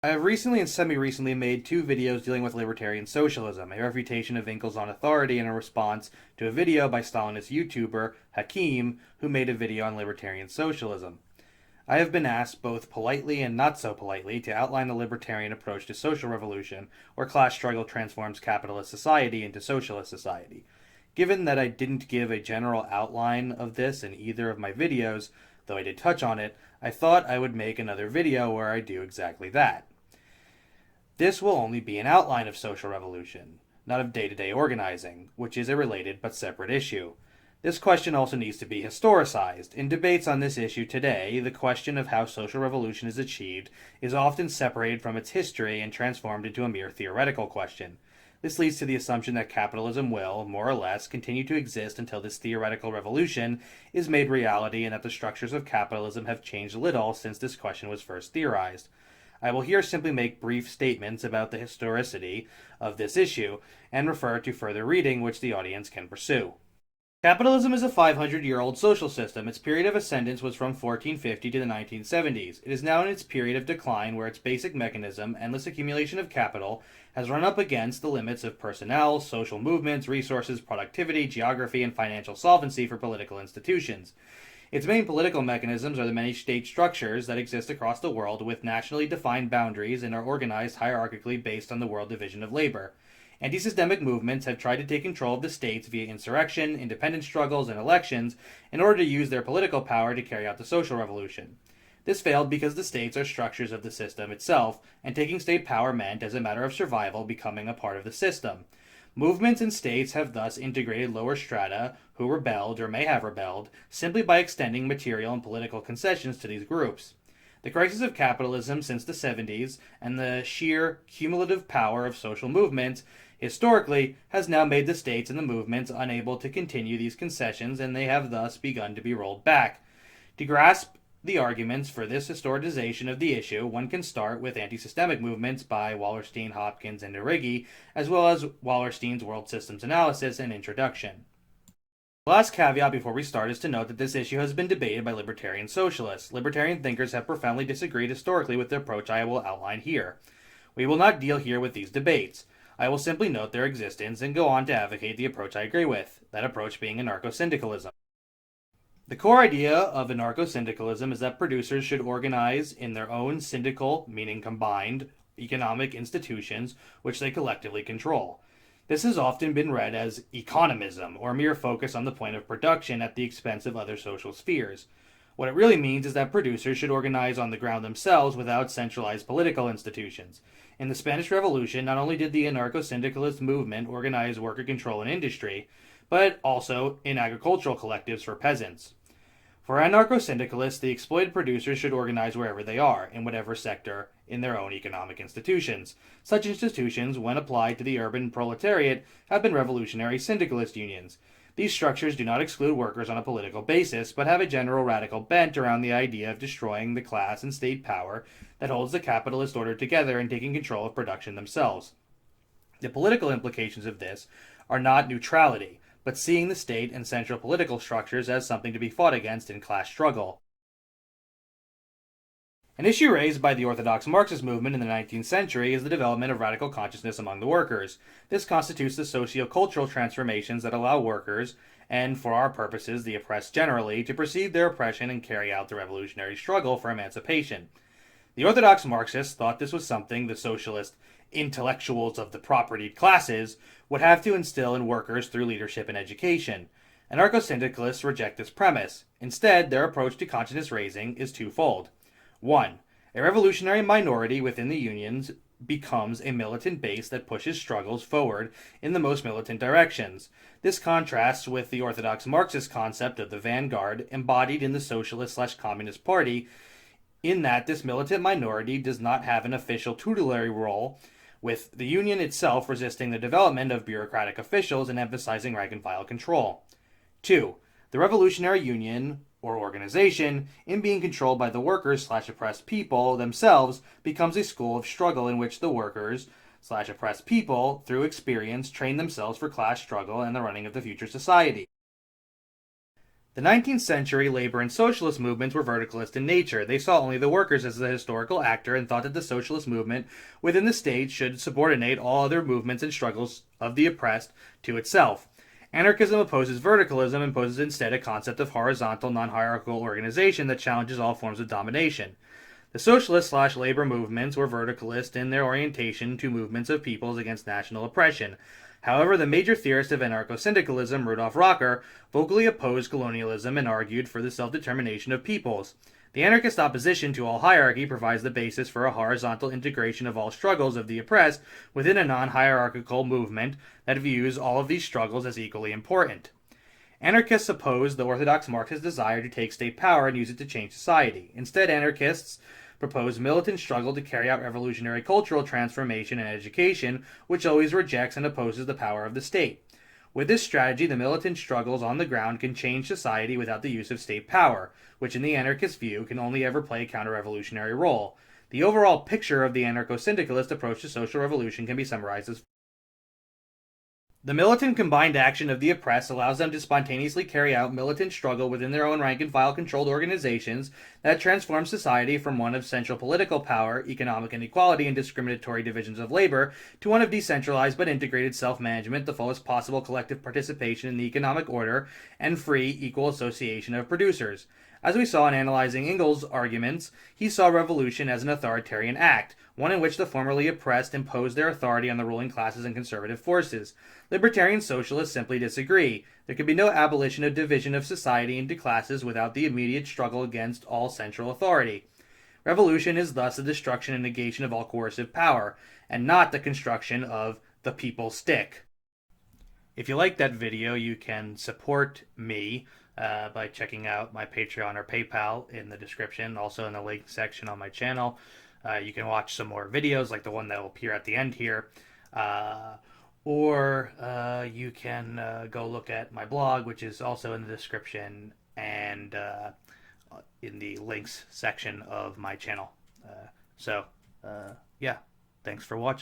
I have recently and semi-recently made two videos dealing with libertarian socialism, a refutation of Winkel's on authority and a response to a video by Stalinist YouTuber Hakim, who made a video on libertarian socialism. I have been asked, both politely and not so politely, to outline the libertarian approach to social revolution, where class struggle transforms capitalist society into socialist society. Given that I didn't give a general outline of this in either of my videos, though I did touch on it, I thought I would make another video where I do exactly that. This will only be an outline of social revolution, not of day-to-day organizing, which is a related but separate issue. This question also needs to be historicized. In debates on this issue today, the question of how social revolution is achieved is often separated from its history and transformed into a mere theoretical question. This leads to the assumption that capitalism will, more or less, continue to exist until this theoretical revolution is made reality and that the structures of capitalism have changed little since this question was first theorized. I will here simply make brief statements about the historicity of this issue and refer to further reading which the audience can pursue. Capitalism is a 500-year-old social system. Its period of ascendance was from 1450 to the 1970s. It is now in its period of decline where its basic mechanism, endless accumulation of capital, has run up against the limits of personnel, social movements, resources, productivity, geography, and financial solvency for political institutions. Its main political mechanisms are the many state structures that exist across the world with nationally defined boundaries and are organized hierarchically based on the world division of labor. Anti-systemic movements have tried to take control of the states via insurrection, independence struggles, and elections in order to use their political power to carry out the social revolution. This failed because the states are structures of the system itself, and taking state power meant, as a matter of survival, becoming a part of the system. Movements and states have thus integrated lower strata who rebelled or may have rebelled simply by extending material and political concessions to these groups. The crisis of capitalism since the 70s and the sheer cumulative power of social movements historically has now made the states and the movements unable to continue these concessions, and they have thus begun to be rolled back. To grasp the arguments for this historicization of the issue, one can start with anti-systemic movements by Wallerstein, Hopkins, and Arrighi, as well as Wallerstein's World Systems Analysis and Introduction. The last caveat before we start is to note that this issue has been debated by libertarian socialists. Libertarian thinkers have profoundly disagreed historically with the approach I will outline here. We will not deal here with these debates. I will simply note their existence and go on to advocate the approach I agree with, that approach being anarcho-syndicalism. The core idea of anarcho-syndicalism is that producers should organize in their own syndical, meaning combined, economic institutions which they collectively control. This has often been read as economism, or mere focus on the point of production at the expense of other social spheres. What it really means is that producers should organize on the ground themselves without centralized political institutions. In the Spanish Revolution, not only did the anarcho-syndicalist movement organize worker control in industry, but also in agricultural collectives for peasants. For anarcho-syndicalists, the exploited producers should organize wherever they are, in whatever sector, in their own economic institutions. Such institutions, when applied to the urban proletariat, have been revolutionary syndicalist unions. These structures do not exclude workers on a political basis, but have a general radical bent around the idea of destroying the class and state power that holds the capitalist order together and taking control of production themselves. The political implications of this are not neutrality, but seeing the state and central political structures as something to be fought against in class struggle. An issue raised by the orthodox Marxist movement in the 19th century is the development of radical consciousness among the workers. This constitutes the socio-cultural transformations that allow workers, and for our purposes the oppressed generally, to perceive their oppression and carry out the revolutionary struggle for emancipation. The orthodox Marxists thought this was something the socialist intellectuals of the propertied classes would have to instill in workers through leadership and education. Anarcho-syndicalists reject this premise. Instead, their approach to consciousness raising is twofold. 1. A revolutionary minority within the unions becomes a militant base that pushes struggles forward in the most militant directions. This contrasts with the orthodox Marxist concept of the vanguard embodied in the Socialist/Communist Party, in that this militant minority does not have an official tutelary role, with the union itself resisting the development of bureaucratic officials and emphasizing rank-and-file control. 2. The revolutionary union, or organization, in being controlled by the workers/oppressed people themselves, becomes a school of struggle in which the workers/oppressed people, through experience, train themselves for class struggle and the running of the future society. The 19th century labor and socialist movements were verticalist in nature. They saw only the workers as the historical actor and thought that the socialist movement within the state should subordinate all other movements and struggles of the oppressed to itself. Anarchism opposes verticalism and poses instead a concept of horizontal, non-hierarchical organization that challenges all forms of domination. The socialist/labor movements were verticalist in their orientation to movements of peoples against national oppression. However, the major theorist of anarcho-syndicalism, Rudolf Rocker, vocally opposed colonialism and argued for the self-determination of peoples. The anarchist opposition to all hierarchy provides the basis for a horizontal integration of all struggles of the oppressed within a non-hierarchical movement that views all of these struggles as equally important. Anarchists oppose the orthodox Marxist desire to take state power and use it to change society. Instead, anarchists propose militant struggle to carry out revolutionary cultural transformation and education, which always rejects and opposes the power of the state. With this strategy, the militant struggles on the ground can change society without the use of state power, which in the anarchist view can only ever play a counter-revolutionary role. The overall picture of the anarcho-syndicalist approach to social revolution can be summarized as the militant combined action of the oppressed allows them to spontaneously carry out militant struggle within their own rank-and-file controlled organizations that transform society from one of central political power, economic inequality, and discriminatory divisions of labor to one of decentralized but integrated self-management, the fullest possible collective participation in the economic order, and free, equal association of producers. As we saw in analyzing Engels' arguments, he saw revolution as an authoritarian act, one in which the formerly oppressed impose their authority on the ruling classes and conservative forces. Libertarian socialists simply disagree. There can be no abolition of division of society into classes without the immediate struggle against all central authority. Revolution is thus the destruction and negation of all coercive power, and not the construction of the people's stick. If you like that video, you can support me by checking out my Patreon or PayPal in the description, also in the link section on my channel. You can watch some more videos like the one that will appear at the end here. Or you can go look at my blog, which is also in the description and in the links section of my channel. Yeah, thanks for watching.